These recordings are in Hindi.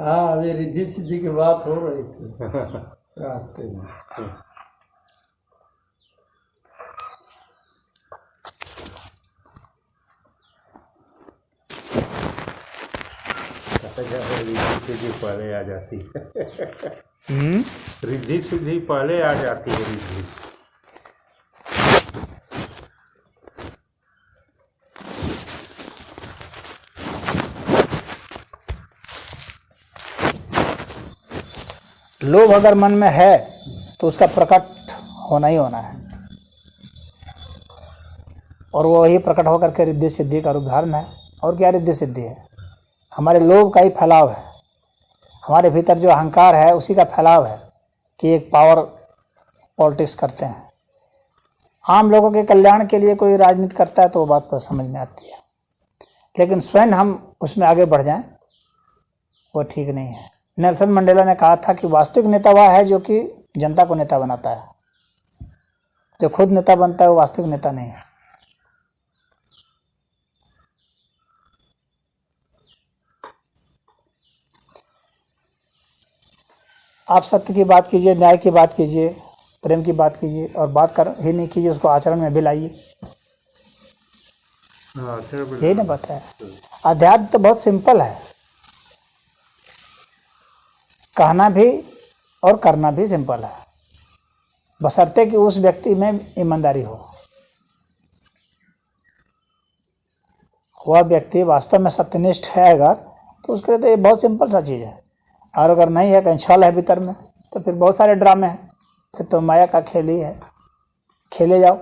हाँ, अभी रिद्धि सिद्धि की बात हो रही थी रास्ते में। रिद्धि सिद्धि पहले आ जाती है। रिद्धि सिद्धि पहले आ जाती है। रिद्धि लोभ अगर मन में है तो उसका प्रकट होना ही होना है, और वो वही प्रकट होकर के रिद्धि सिद्धि का रूप धारण है। और क्या रिद्धि सिद्धि है? हमारे लोभ का ही फैलाव है, हमारे भीतर जो अहंकार है उसी का फैलाव है कि एक पावर पॉलिटिक्स करते हैं। आम लोगों के कल्याण के लिए कोई राजनीति करता है तो वो बात तो समझ में आती है, लेकिन स्वयं हम उसमें आगे बढ़ जाएं वो ठीक नहीं है। नेल्सन मंडेला ने कहा था कि वास्तविक नेता वह है जो कि जनता को नेता बनाता है, जो खुद नेता बनता है वो वास्तविक नेता नहीं है। आप सत्य की बात कीजिए, न्याय की बात कीजिए, प्रेम की बात कीजिए, और बात कर ही नहीं कीजिए, उसको आचरण में भी लाइए। यही ना बात है। अध्यात्म तो बहुत सिंपल है, कहना भी और करना भी सिंपल है, बशर्ते कि उस व्यक्ति में ईमानदारी हो। वह व्यक्ति वास्तव में सत्यनिष्ठ है अगर, तो उसके लिए तो ये बहुत सिंपल सा चीज़ है। और अगर नहीं है, कहीं छल है भीतर में, तो फिर बहुत सारे ड्रामे हैं, फिर तो माया का खेल ही है, खेले जाओ।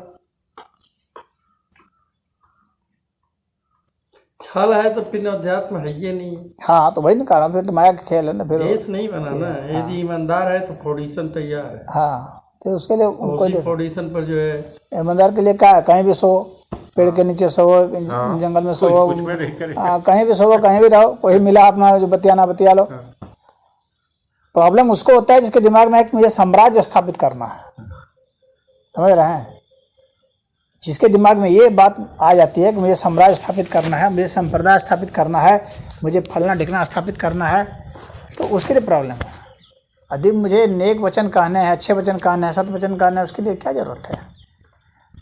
छल है तो फिर अध्यात्म है ये नहीं। हाँ, तो वही ना कह रहा हूँ, फिर तो माया का खेल है ना। फिर देश नहीं बनाना, यदि ईमानदार है तो फाउंडेशन तैयार है। हाँ, तो उसके लिए कोई फाउंडेशन पर जो है ईमानदार के लिए क्या है, कहीं भी सो, पेड़ के नीचे सो, जंगल में सो, कहीं भी सो, कहीं भी रहो, कोई मिला अपना जो बतियाना बतिया लो। प्रॉब्लम उसको होता है जिसके दिमाग में है कि मुझे साम्राज्य स्थापित करना है, समझ रहे हैं? जिसके दिमाग में ये बात आ जाती है कि मुझे साम्राज्य स्थापित करना है, मुझे संप्रदाय स्थापित करना है, मुझे फलना ढिकना स्थापित करना है, तो उसके लिए प्रॉब्लम है। यदि मुझे नेक वचन कहने हैं, अच्छे वचन कहने हैं, सत्य वचन कहने हैं, उसके लिए क्या जरूरत है?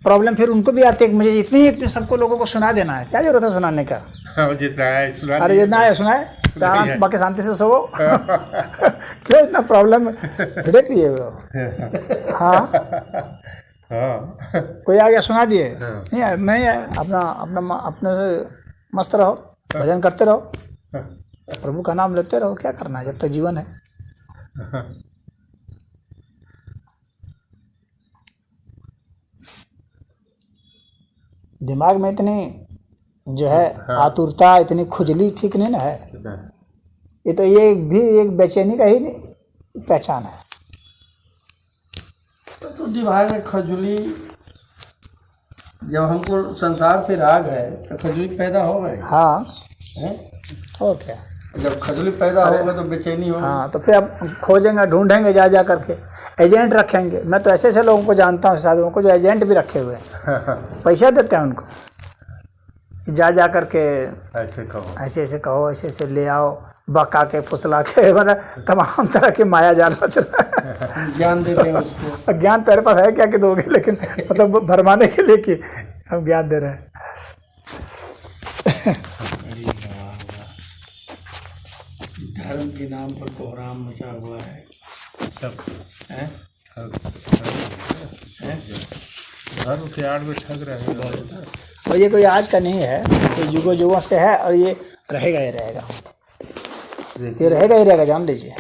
प्रॉब्लम फिर उनको भी आती है कि मुझे इतनी सबको लोगों को सुना देना है, क्या जरूरत है सुनाने का? अरे जितना है सुनाए, बाकी शांति से सो। क्यों इतना प्रॉब्लम देख लिए वो? हाँ, कोई आ गया सुना दिए, नहीं मैं अपना अपना अपने से मस्त रहो, भजन करते रहो, प्रभु का नाम लेते रहो, क्या करना है जब तक जीवन है। दिमाग में इतनी जो है आतुरता, इतनी खुजली ठीक नहीं ना है। ये तो ये भी एक बेचैनी का ही पहचान है। तो दिमाग में खजुली, जब हमको संसार से राग है तो खजुली पैदा हो गई। हाँ है? और क्या, जब खजुली पैदा होगा तो बेचैनी होगी। हाँ, तो फिर अब खोजेंगे, ढूंढेंगे जा करके, एजेंट रखेंगे। मैं तो ऐसे ऐसे लोगों को जानता हूँ, साधुओं को, जो एजेंट भी रखे हुए हैं, पैसा देते हैं उनको, जा करके ऐसे ऐसे कहो, ऐसे ऐसे ले आओ, बका के फुसला के, मतलब तमाम तरह के माया जाल रच रहा है। ज्ञान देते हैं उसको। ज्ञान तेरे पास है क्या कि दोगे, लेकिन मतलब भरमाने के लिए कि हम ज्ञान दे रहे हैं। धर्म के नाम पर कोहराम मचा हुआ है। धर्म के आड़ में ठग रहे हैं। और ये कोई आज का नहीं है, ये युगों युगों से है, और ये रहेगा ही रहेगा, ये रहेगा ही रहेगा, जान लीजिए।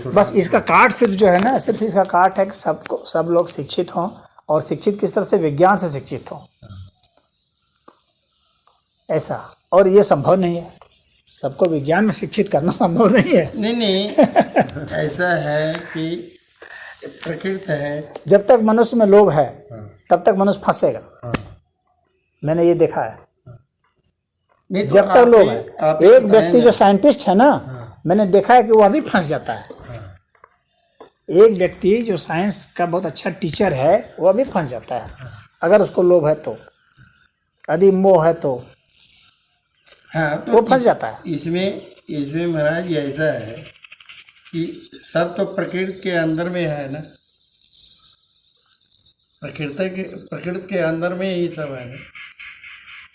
बस इसका काट सिर्फ जो है ना, सिर्फ इसका काट है कि सब लोग शिक्षित हों, और शिक्षित किस तरह से, विज्ञान से शिक्षित हों, ऐसा। और ये संभव नहीं है, सबको विज्ञान में शिक्षित करना संभव नहीं है। नहीं ऐसा है कि प्रकृति है। जब तक मनुष्य में लोभ है तब तक मनुष्य फंसेगा, मैंने ये देखा है। तो जब तक लोग है, एक व्यक्ति जो साइंटिस्ट है ना, मैंने देखा है कि वो अभी फंस जाता है। एक व्यक्ति जो साइंस का बहुत अच्छा टीचर है, वो अभी फंस जाता है, अगर उसको लोभ है तो, यदि मोह है तो, हाँ, तो वो फंस जाता है। इसमें इसमें महाराज ऐसा है कि सब तो प्रकृति के अंदर में है ना, प्रकृति के अंदर में ही सब है ना।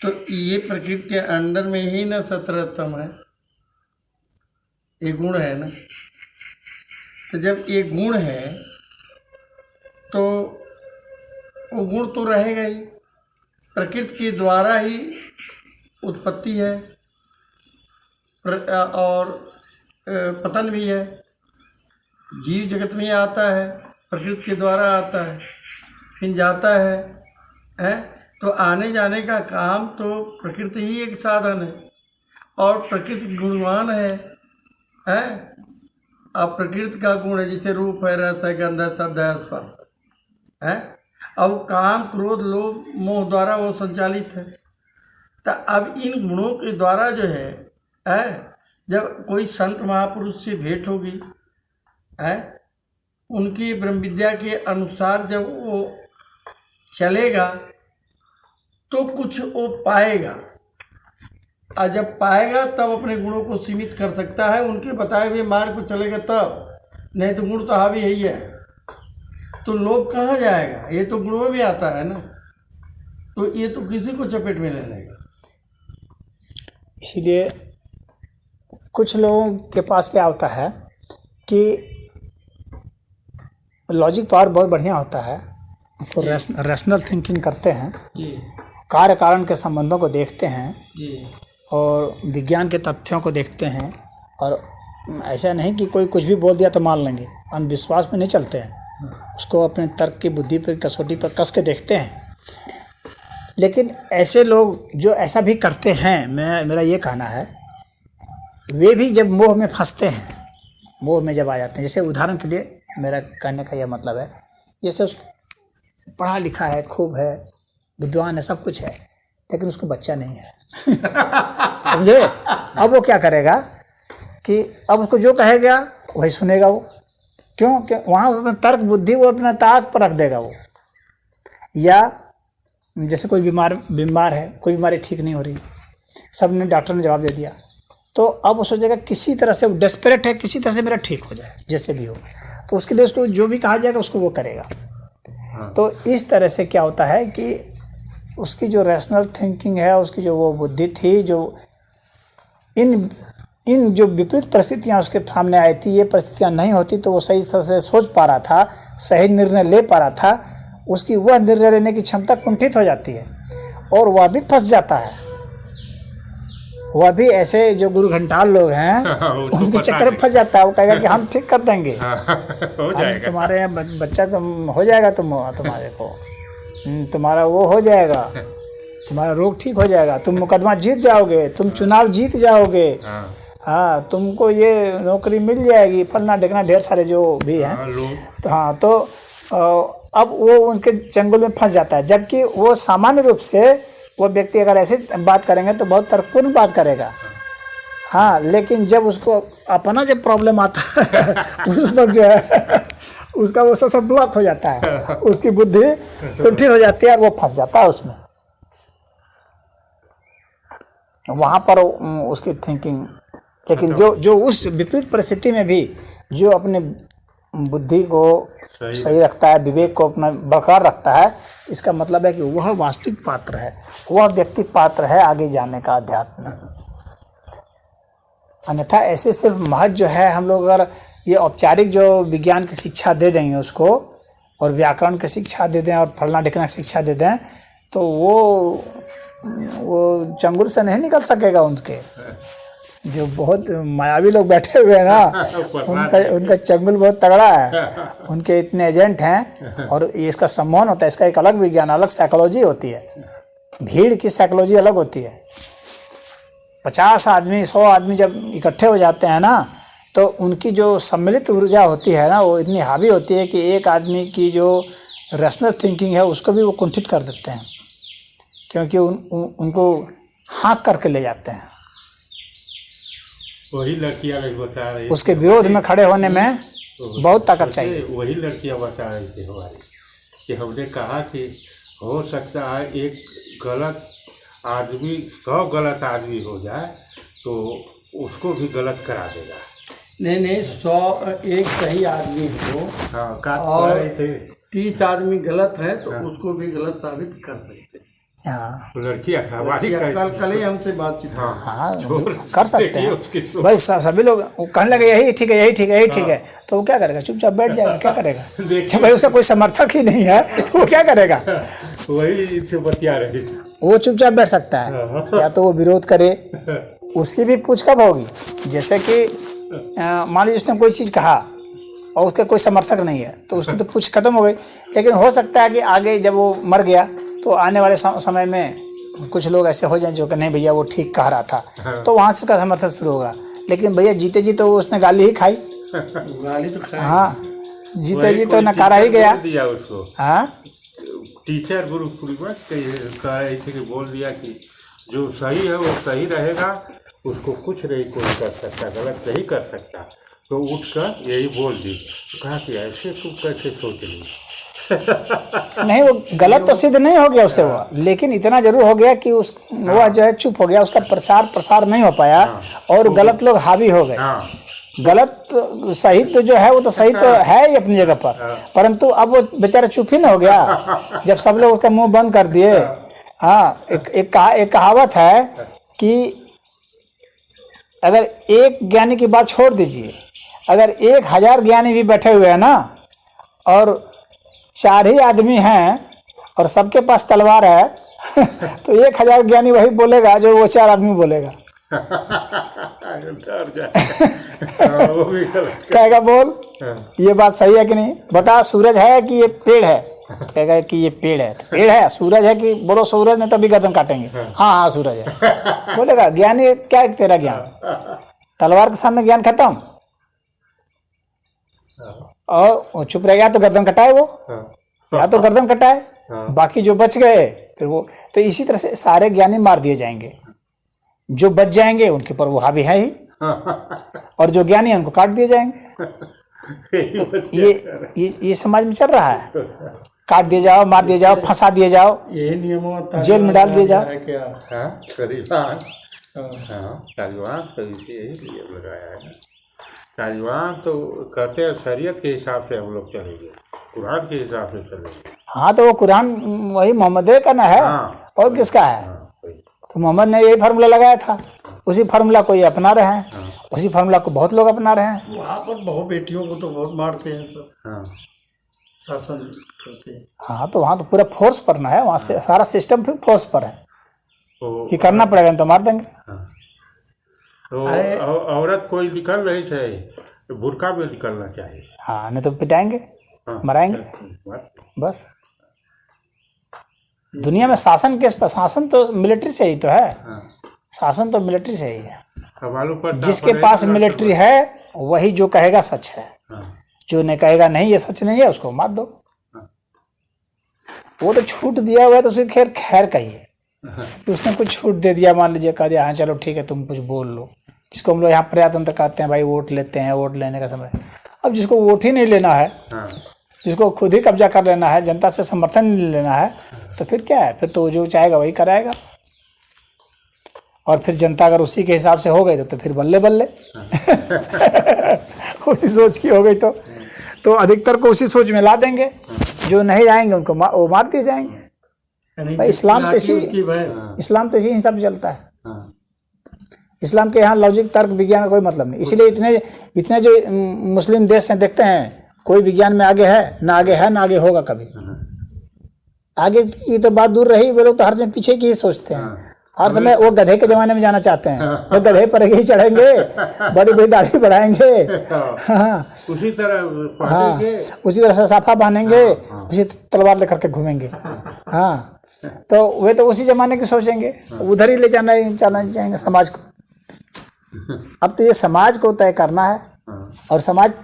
तो ये प्रकृति के अंदर में ही ना सतरतम है, ये गुण है ना। तो जब ये गुण है तो वो गुण तो रहेगा ही, प्रकृति के द्वारा ही उत्पत्ति है और पतन भी है। जीव जगत में आता है, प्रकृति के द्वारा आता है, फिर जाता है। तो आने जाने का काम तो प्रकृति ही एक साधन है और प्रकृति गुणवान है। अब प्रकृति का गुण है, जैसे रूप है, रस है, गंध है, शब्द है, स्पर्श है। अब काम क्रोध लोभ मोह द्वारा वो संचालित है। तो अब इन गुणों के द्वारा जो है जब कोई संत महापुरुष से भेंट होगी उनकी ब्रह्म विद्या के अनुसार जब वो चलेगा तो कुछ वो पाएगा, और जब पाएगा तब अपने गुणों को सीमित कर सकता है। उनके बताए हुए मार्ग पर चलेगा तब, नहीं तो गुण तो हावी ही है। तो लोग कहाँ जाएगा, ये तो गुणों में आता है ना। तो ये तो किसी को चपेट में ले लेगा। इसीलिए कुछ लोगों के पास क्या होता है कि लॉजिक पावर बहुत बढ़िया होता है, तो रैशनल थिंकिंग करते हैं, कार्य कारण के संबंधों को देखते हैं और विज्ञान के तथ्यों को देखते हैं। और ऐसा नहीं कि कोई कुछ भी बोल दिया तो मान लेंगे, अंधविश्वास में नहीं चलते हैं, उसको अपने तर्क की बुद्धि पर कसौटी पर कस के देखते हैं। लेकिन ऐसे लोग जो ऐसा भी करते हैं, मेरा ये कहना है, वे भी जब मोह में फंसते हैं, मोह में जब आ जाते हैं, जैसे उदाहरण के लिए मेरा कहने का यह मतलब है, जैसे पढ़ा लिखा है, खूब है, विद्वान है, सब कुछ है, लेकिन उसको बच्चा नहीं है समझे। अब वो क्या करेगा कि अब उसको जो कहेगा वही सुनेगा वो। क्यों? वहाँ अपना तर्क बुद्धि वो अपना ताक पर रख देगा वो। या जैसे कोई बीमार है, कोई बीमारी ठीक नहीं हो रही, सब ने डॉक्टर ने जवाब दे दिया, तो अब वो सोचेगा किसी तरह से, वो डेस्परेट है, किसी तरह से मेरा ठीक हो जाए जैसे भी हो। तो उसके लिए उसको जो भी कहा जाएगा उसको वो करेगा। तो इस तरह से क्या होता है कि उसकी जो रैशनल थिंकिंग है, उसकी जो वो बुद्धि थी, जो इन जो विपरीत परिस्थितियाँ उसके सामने आई थी, ये परिस्थितियाँ नहीं होती तो वो सही तरह से सोच पा रहा था, सही निर्णय ले पा रहा था, उसकी वह निर्णय लेने की क्षमता कुंठित हो जाती है और वह भी फंस जाता है। वह भी ऐसे जो गुरु घंटाल लोग हैं उनके चक्कर में फंस जाता है। वो कहेगा कि हम ठीक कर देंगे, हो जाएगा, तुम्हारे यहाँ बच्चा तुम हो जाएगा, तुम्हारे को तुम्हारा वो हो जाएगा, तुम्हारा रोग ठीक हो जाएगा, तुम मुकदमा जीत जाओगे, तुम चुनाव जीत जाओगे, हाँ तुमको ये नौकरी मिल जाएगी, फलना ढेकना, ढेर सारे जो भी हैं। तो हाँ, तो अब वो उनके चंगुल में फंस जाता है। जबकि वो सामान्य रूप से वो व्यक्ति अगर ऐसे बात करेंगे तो बहुत तर्कपूर्ण बात करेगा, हाँ, लेकिन जब उसको अपना जब प्रॉब्लम आता है उस वक्त जो है उसका वो सब ब्लॉक हो जाता है, उसकी बुद्धि कुंठित हो जाती है और वो फंस जाता है उसमें। वहाँ पर उसकी थिंकिंग, लेकिन जो उस विपरीत परिस्थिति में भी जो अपने बुद्धि को सही रखता है, विवेक को अपना बरकरार रखता है, इसका मतलब है कि वह वास्तविक पात्र है, वह व्यक्ति पात्र है आगे जाने का अध्यात्म में। अन्यथा ऐसे सिर्फ महज जो है, हम लोग अगर ये औपचारिक जो विज्ञान की शिक्षा दे देंगे उसको, और व्याकरण की शिक्षा दे दें और फलना ढिकना की शिक्षा दे दें, तो वो चंगुल से नहीं निकल सकेगा। उनके जो बहुत मायावी लोग बैठे हुए हैं ना, उनका चंगुल बहुत तगड़ा है, उनके इतने एजेंट हैं, और इसका सम्मान होता है, इसका एक अलग विज्ञान, अलग साइकोलॉजी होती है, भीड़ की साइकोलॉजी अलग होती है। 50 आदमी 100 आदमी जब इकट्ठे हो जाते हैं ना, तो उनकी जो सम्मिलित ऊर्जा होती है ना, वो इतनी हावी होती है कि एक आदमी की जो रैशनल थिंकिंग है उसको भी वो कुंठित कर देते हैं, क्योंकि उनको हाँक करके ले जाते हैं। वही लड़कियां बता रही, उसके विरोध में खड़े होने में बहुत ताकत चाहिए। वही लड़कियां बता रही थी हमारी, कि हमने कहा कि हो सकता है एक गलत आदमी 100 गलत आदमी हो जाए तो उसको भी गलत करा देगा। नहीं 100 एक सही आदमी हो हाँ, काट और पड़े थे। 30 आदमी गलत है तो उसको भी गलत साबित कर सकते हैं। हाँ लड़की अखबारी कल ही हमसे बातचीत हुई। हाँ कर सकते हैं भाई। सभी लोग कहने लगे यही ठीक है, यही ठीक है, यही ठीक है, तो वो क्या करेगा? चुपचाप बैठ जाएगा, क्या करेगा? जब भाई उसका कोई समर्थक ही नहीं है तो वो क्या करेगा? वही से बतिया रही, वो चुपचाप बैठ सकता है या तो वो विरोध करे। उसकी भी पूछ कब होगी? जैसे कि मान लीजिए उसने कोई चीज़ कहा और उसका कोई समर्थक नहीं है तो उसकी तो पूछ खत्म हो गई। लेकिन हो सकता है कि आगे जब वो मर गया तो आने वाले समय में कुछ लोग ऐसे हो जाएं जो कि नहीं भैया वो ठीक कह रहा था, तो वहाँ से उसका समर्थन शुरू होगा। लेकिन भैया जीते जी तो उसने गाली ही खाई, गाली तो खाई। हाँ जीते जी तो नकारा ही गया। दिया उसको। हाँ टीचर गुरु पूर्वक कह रहे थे कि बोल दिया कि जो सही है वो सही रहेगा, उसको कुछ नहीं कोई कर सकता, गलत नहीं कर सकता। तो उठ कर यही बोल दी। तो कहा कि ऐसे तुम कैसे सोच ली? नहीं वो गलत तो सिद्ध नहीं हो गया उससे वो, लेकिन इतना जरूर हो गया कि उस वह जो है चुप हो गया, उसका प्रसार नहीं हो पाया और गलत लोग हावी हो गए। गलत सही तो जो है वो तो सही तो है ही अपनी जगह पर, परंतु अब वो बेचारा चुप ही ना हो गया जब सब लोग उसका मुंह बंद कर दिए। हाँ एक कहावत है कि अगर एक ज्ञानी की बात छोड़ दीजिए, अगर 1000 ज्ञानी भी बैठे हुए हैं ना और 4 ही आदमी हैं और सबके पास तलवार है तो 1000 ज्ञानी वही बोलेगा जो वो 4 आदमी बोलेगा। वो भी कहेगा बोल ये बात सही है कि नहीं, बता सूरज है कि ये पेड़ है? कहेगा कि ये पेड़ है। पेड़ है? सूरज है कि? बोलो सूरज ने तभी गर्दन काटेंगे। हाँ सूरज है बोलेगा। ज्ञानी क्या है तेरा ज्ञान? तलवार के सामने ज्ञान खत्म। और चुप रह गया तो गर्दन कटाए वो, या तो गर्दन कटाए, बाकी जो बच गए फिर वो। तो इसी तरह से सारे ज्ञानी मार दिए जाएंगे, जो बच जाएंगे उनके पर वो हावी है ही, और जो ज्ञानी है उनको काट दिए जाएंगे। तो ये समाज में चल रहा है, काट दिए जाओ, मार दिए जाओ, फंसा दिए जाओ, यही नियमों जेल में डाल दिए जाओ। तालिबान तो इसे यही नियम लगाया है। तालिबान तो कहते हैं शरीयत के हिसाब से हम लोग चलेंगे, कुरान के हिसाब से चलेंगे। हाँ तो वो कुरान वही मोहम्मद का ना है, और किसका है? तो मोहम्मद ने यही फार्मूला लगाया था, उसी फार्मूला को ये अपना रहे हैं, उसी फार्मूला को बहुत लोग अपना रहे हैं। वहाँ पर बहु बेटियों को तो बहुत मारते हैं, तो शासन करते हैं। हाँ तो वहाँ तो पूरा फोर्स पर ना है, वहाँ से सारा सिस्टम फिर फोर्स पर है कि करना पड़ेगा, तो मार देंगे। तो औरत कोई निकल रही चाहिए तो बुर्का में निकलना चाहिए। हाँ नहीं तो पिटाएंगे, मराएंगे बस। दुनिया में शासन तो मिलिट्री से ही तो है, शासन तो मिलिट्री से ही है। जिसके पास मिलिट्री है वही जो कहेगा सच है, जो नहीं कहेगा नहीं ये सच नहीं है उसको मार दो। वो तो छूट दिया हुआ है तो उसे खैर कहिए कि उसने कुछ छूट दे दिया, मान लीजिए कह दिया हाँ चलो ठीक है तुम कुछ बोल लो, जिसको हम लोग यहाँ प्रजातंत्र कहते हैं भाई, वोट लेते हैं, वोट लेने का समय। अब जिसको वोट ही नहीं लेना है, जिसको खुद ही कब्जा कर लेना है, जनता से समर्थन नहीं लेना है, तो फिर क्या है? फिर तो जो चाहेगा वही कराएगा। और फिर जनता अगर उसी के हिसाब से हो गई तो फिर बल्ले बल्ले उसी सोच की हो गई तो अधिकतर को उसी सोच में ला देंगे, जो नहीं आएंगे उनको वो मार दिए जाएंगे। भाई इस्लाम तो इसी हिसाब से चलता है। इस्लाम के यहाँ लॉजिक तर्क विज्ञान का कोई मतलब नहीं। इसीलिए इतने जो मुस्लिम देश हैं देखते हैं कोई विज्ञान में आगे है ना, आगे है ना आगे होगा कभी। आगे की तो बात दूर रही, वे लोग तो हर समय पीछे की ही सोचते हैं। हर समय वो गधे के जमाने में जाना चाहते हैं, वो गधे पर ही चढ़ेंगे, बड़ी बड़ी दाढ़ी बढ़ाएंगे, उसी तरह उसी तरह से साफा बांधेंगे, उसी तलवार लेकर के घूमेंगे। हाँ तो वे तो उसी जमाने के सोचेंगे, उधर ही ले जाना चाहेंगे समाज को। अब तो ये समाज को तय करना है, और समाज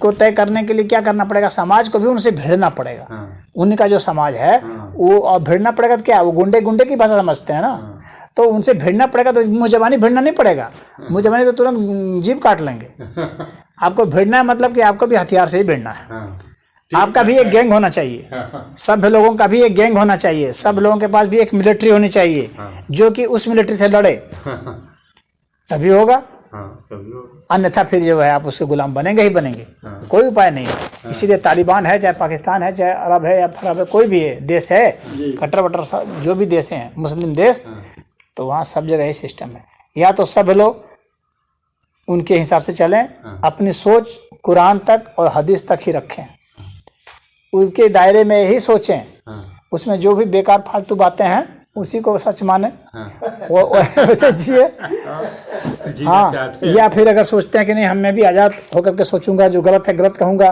को तय करने के लिए क्या करना पड़ेगा? समाज को भी उनसे भिड़ना पड़ेगा। उनका जो समाज है वो भिड़ना पड़ेगा। तो क्या वो गुंडे की भाषा समझते हैं ना, तो उनसे भिड़ना पड़ेगा। तो मुँह जबानी भिड़ना नहीं पड़ेगा, मुँह जबानी तो तुरंत जीभ काट लेंगे। आपको भिड़ना है मतलब कि आपको भी हथियार से ही भिड़ना है। आपका भी एक गैंग होना चाहिए, सब लोगों का भी एक गैंग होना चाहिए, सब लोगों के पास भी एक मिलिट्री होनी चाहिए जो कि उस मिलिट्री से लड़े, तभी होगा। हाँ तभी हो। अन्यथा फिर जो है आप उसके गुलाम बनेंगे ही बनेंगे। हाँ। कोई उपाय नहीं है। इसीलिए तालिबान है, चाहे पाकिस्तान है, चाहे अरब है या फरब है, कोई भी है देश है, कट्टर वट्टर जो भी देश हैं मुस्लिम देश, तो वहाँ सब जगह यही सिस्टम है। या तो सब लोग उनके हिसाब से चलें, अपनी सोच कुरान तक और हदीस तक ही रखें, उनके दायरे में ही सोचें, उसमें जो भी बेकार फालतू बातें हैं उसी को सच माने, वो वैसे जिए। हाँ, या फिर अगर सोचते हैं कि नहीं मैं भी आज़ाद होकर के सोचूंगा, जो गलत है गलत कहूँगा,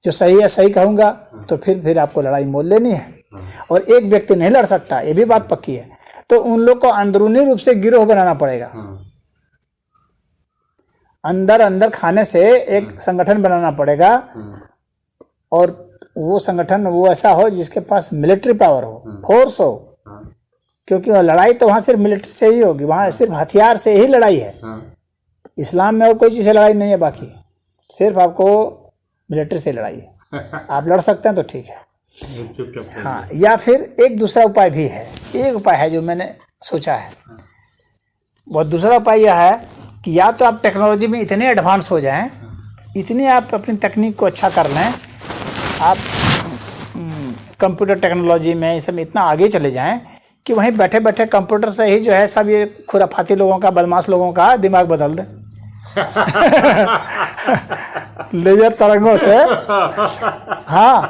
जो सही है सही कहूँगा, तो फिर आपको लड़ाई मोल लेनी है। और एक व्यक्ति नहीं लड़ सकता, ये भी बात पक्की है। तो उन लोग को अंदरूनी रूप से गिरोह बनाना पड़ेगा, अंदर अंदर खाने से एक संगठन बनाना पड़ेगा, और वो संगठन वो ऐसा हो जिसके पास मिलिट्री पावर हो, फोर्स हो, क्योंकि लड़ाई तो वहाँ सिर्फ मिलिट्री से ही होगी, वहाँ सिर्फ हथियार से ही लड़ाई है। इस्लाम में और कोई चीज़ से लड़ाई नहीं है, बाकी सिर्फ आपको मिलिट्री से लड़ाई है। आप लड़ सकते हैं तो ठीक है। हाँ, या फिर एक दूसरा उपाय भी है, एक उपाय है जो मैंने सोचा है, वो दूसरा उपाय यह है कि या तो आप टेक्नोलॉजी में इतने एडवांस हो जाएं, इतनी आप अपनी तकनीक को अच्छा कर लें, आप कंप्यूटर टेक्नोलॉजी में इस सब इतना आगे चले जाएं कि वहीं बैठे बैठे कंप्यूटर से ही जो है सब ये खुराफाती लोगों का, बदमाश लोगों का दिमाग बदल दें। लेजर तरंगों से। हाँ,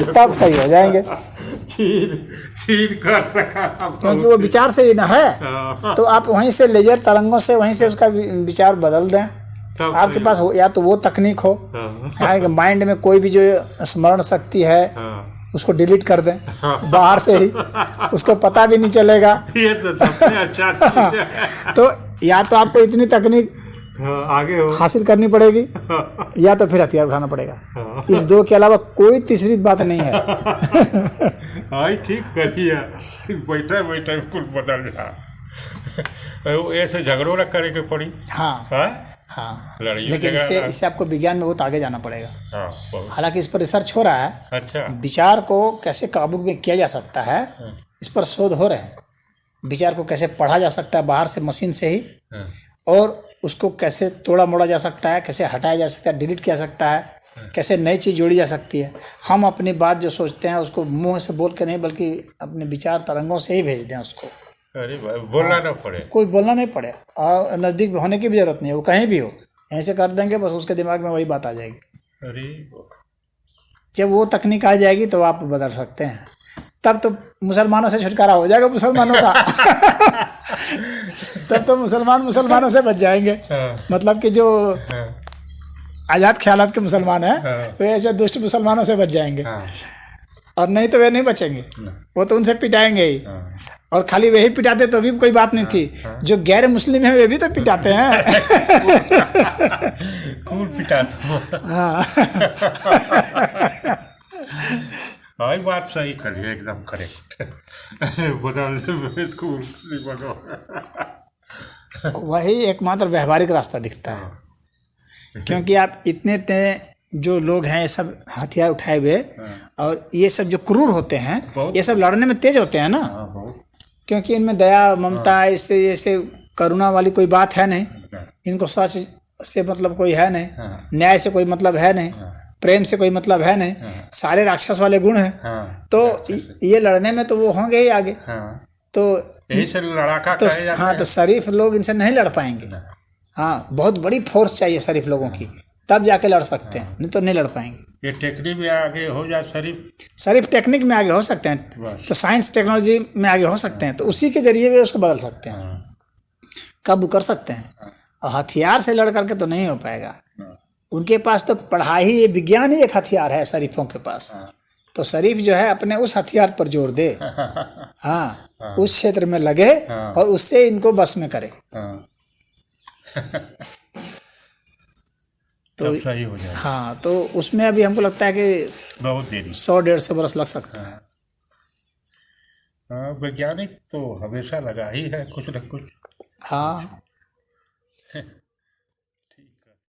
तब सही हो जाएंगे। चीर कर सका, क्योंकि वो विचार से ही ना है, तो आप वहीं से लेजर तरंगों से वहीं से उसका विचार बदल दें। आपके पास हो या तो वो तकनीक हो, माइंड में कोई भी जो स्मरण शक्ति है उसको डिलीट कर दें बाहर से ही, उसको पता भी नहीं चलेगा। ये तो सबसे अच्छा चीज है। तो या तो आपको इतनी तकनीक आगे हो हासिल करनी पड़ेगी, या तो फिर हथियार उठाना पड़ेगा। इस दो के अलावा कोई तीसरी बात नहीं है। हाँ ठीक करिए, बैठे बैठे कुल बदल जा, ऐसे झगड़ों न करे के पड़ी। हाँ हाँ, लेकिन इससे आपको विज्ञान में बहुत आगे जाना पड़ेगा। हालांकि इस पर रिसर्च हो रहा है। अच्छा, विचार को कैसे काबू में किया जा सकता है, इस पर शोध हो रहे हैं। विचार को कैसे पढ़ा जा सकता है बाहर से मशीन से ही, और उसको कैसे तोड़ा मोड़ा जा सकता है, कैसे हटाया जा सकता है, डिलीट किया जा सकता है, कैसे नई चीज़ जोड़ी जा सकती है। हम अपनी बात जो सोचते हैं उसको मुंह से बोल के नहीं, बल्कि अपने विचार तरंगों से ही भेज दें उसको। अरे भाई, बोलना ना पड़े, कोई बोलना नहीं पड़े, और नज़दीक होने की भी जरूरत नहीं है, वो कहीं भी हो ऐसे कर देंगे, बस उसके दिमाग में वही बात आ जाएगी। अरे जब वो तकनीक आ जाएगी तो आप बदल सकते हैं, तब तो मुसलमानों से छुटकारा हो जाएगा मुसलमानों का। तब तो मुसलमानों से बच जाएंगे। मतलब कि जो आज़ाद ख्यालात के मुसलमान हैं, वे ऐसे दुष्ट मुसलमानों से बच जाएंगे। और नहीं तो वे नहीं बचेंगे, वो तो उनसे पिटाएंगे ही। और खाली वही पिटाते तो भी कोई बात नहीं थी, जो गैर मुस्लिम है वे भी तो पिटाते हैं। खूब पिटाते। हाँ, बात सही करिए, एकदम करेक्ट। बदल वही एकमात्र व्यवहारिक रास्ता दिखता है। क्योंकि आप इतने जो लोग हैं ये सब हथियार उठाए हुए, और ये सब जो क्रूर होते हैं, ये सब लड़ने में तेज होते हैं ना, क्योंकि इनमें दया ममता इससे जैसे करुणा वाली कोई बात है नहीं, इनको सच से मतलब कोई है नहीं, न्याय से कोई मतलब है नहीं, प्रेम से कोई मतलब है नहीं, सारे राक्षस वाले गुण हैं। तो ये लड़ने में तो वो होंगे ही आगे। तो यही से लड़ाका तो हाँ, तो शरीफ लोग इनसे नहीं लड़ पाएंगे। हाँ, बहुत बड़ी फोर्स चाहिए शरीफ लोगों की, तब जाके लड़ सकते हैं, नहीं तो नहीं लड़ पाएंगे। ये टेक्निक में आगे हो जा, शरीफ टेक्निक में आगे हो सकते हैं, तो साइंस टेक्नोलॉजी में आगे हो सकते हैं, तो उसी के जरिए वे उसको बदल सकते हैं, काबू कर सकते हैं। और हथियार से लड़ करके तो नहीं हो पाएगा। उनके पास तो पढ़ाई, विज्ञान ही एक हथियार है शरीफों के पास। तो शरीफ जो है अपने उस हथियार पर जोर दे, हाँ, उस क्षेत्र में लगे और उससे इनको बस में करे, तो सही हो जाए। हाँ, तो उसमें अभी हमको लगता है कि बहुत देरी, 100-150 बरस लग सकता है। हाँ, वैज्ञानिक तो हमेशा लगा ही है कुछ न कुछ। हाँ।